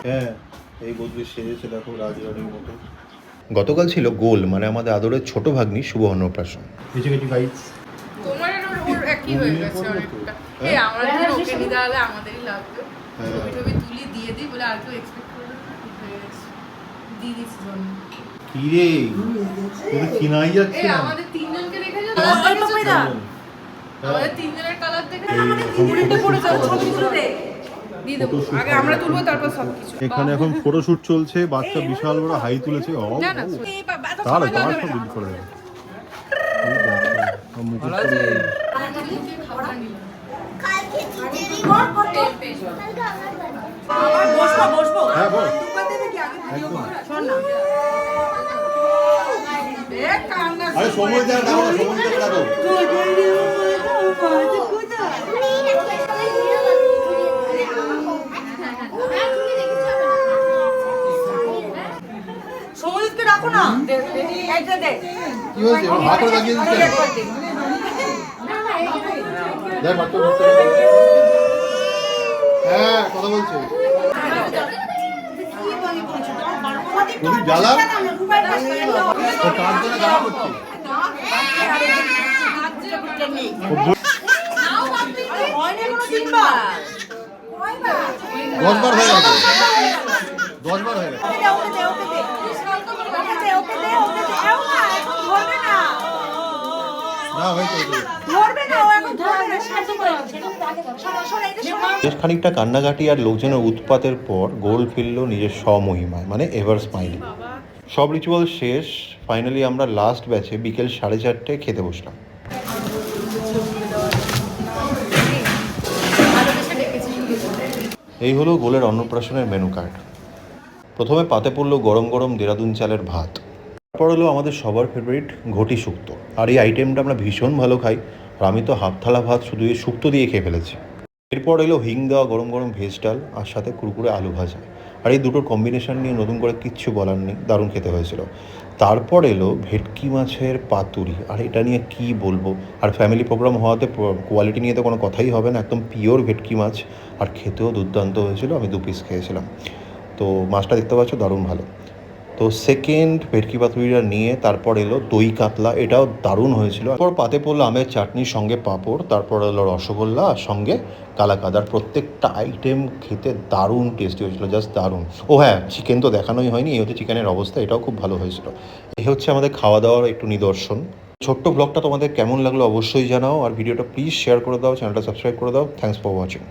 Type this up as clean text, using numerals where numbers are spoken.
হ্যাঁ, এই বদলে সেজেছে দেখো রাজরানীর মতো। গতকাল ছিল গোল মানে আমাদের আদরের ছোট ভাগ্নি শুভ অন্নপ্রাশন। এসে গেছি গাইস। তোমার আর ওর একই হয়ে গেছে অনেকটা। এই আমরা যদি ওকে নিতে হলে আমাদেরই লাগবে। ছবি টবি তুলি দিয়ে দিই বলে আর কেউ এক্সপেক্ট করবে না, ঠিক হয়ে গেছে। দিয়ে দিচ্ছি জন্য। কি রে? তোকে চিনাই যাচ্ছে এই না। আমাদের তিনজনকে দেখে যা হ্যাঁ। আমাদের তিনজনের কালার দেখে এই আমাদের এখন তিনজনটা পড়ে যাবে photoshoot ছবিগুলো দে। দিয়ে দেবো। Photoshoot আগে আমরা তুলবো তারপর সবকিছু। এখানে এখন ফটোশুট চলছে, বাচ্চা বিশাল বড় হাই তুলেছে। ও না না, তার গাছ সব বিল করে দেবে। মুকুট করে হ্যাঁ বল একদম। আরে সময় দেয় না, সময় দেয় না। সমুদ্রকে রাখো না, এইটা দে। কি হয়েছে? ভাগ করে লাগিয়ে দিচ্ছি। দেখ বাচ্চা ধরতে। হ্যাঁ কথা বলছে। তুমি জ্বালা? ও কার জন্য জ্বালা করছে? দশবার হয়ে গেছে। 10 বার হয়ে গেছে। না হয়েছে। বেশ খানিকটা কান্নাকাটি আর লোকজনের উৎপাতের পর গোল ফিরল নিজের স্বমহিমায় মানে এভার স্মাইলিং। সব রিচুয়াল শেষ, ফাইনালি আমরা লাস্ট ব্যাচে বিকেল 4:30 খেতে বসলাম। এই হলো গোলের অন্নপ্রাশনের মেনু কার্ড। প্রথমে পাতে পড়লো গরম গরম দেরাদুন চালের ভাত, তারপর হলো আমাদের সবার ফেভারিট ঘটি শুক্তো। আর এই আইটেমটা আমরা ভীষণ ভালো খাই, আর আমি তো হাফ থালা ভাত শুধু এই শুক্তো দিয়ে খেয়ে ফেলেছি। এরপর এলো হিং দেওয়া গরম গরম ভেজ ডাল আর সাথে কুরকুরে আলু ভাজা। আর এই দুটোর কম্বিনেশন নিয়ে নতুন করে কিচ্ছু বলার নেই, দারুণ খেতে হয়েছিল। তারপর এলো ভেটকি মাছের পাতুরি, আর এটা নিয়ে কি বলবো। আর ফ্যামিলি প্রোগ্রাম হওয়াতে কোয়ালিটি নিয়ে তো কোনো কথাই হবে না, একদম পিওর ভেটকি মাছ। আর খেতেও দুর্দান্ত হয়েছিল, আমি 2 পিস খেয়েছিলাম। তো মাছটা দেখতে পাচ্ছ দারুণ ভালো। তো সেকেন্ড ভেটকি পাতুরিটা নিয়ে তারপর এলো দই কাতলা, এটাও দারুণ হয়েছিল। তারপর পাতে পড়লো আমের চাটনির সঙ্গে পাঁপড়, তারপর এলো রসগোল্লা আর সঙ্গে কালাকাঁদ। আর প্রত্যেকটা আইটেম খেতে দারুণ টেস্টি হয়েছিল, জাস্ট দারুণ। ও হ্যাঁ, চিকেন তো দেখানোই হয়নি, এই হচ্ছে চিকেনের অবস্থা, এটাও খুব ভালো হয়েছিল। এই হচ্ছে আমাদের খাওয়া দাওয়ার একটু নিদর্শন। ছোট্ট ব্লগটা তোমাদের কেমন লাগলো অবশ্যই জানাও, আর ভিডিওটা প্লিজ শেয়ার করে দাও, চ্যানেলটা সাবস্ক্রাইব করে দাও। Thanks for watching.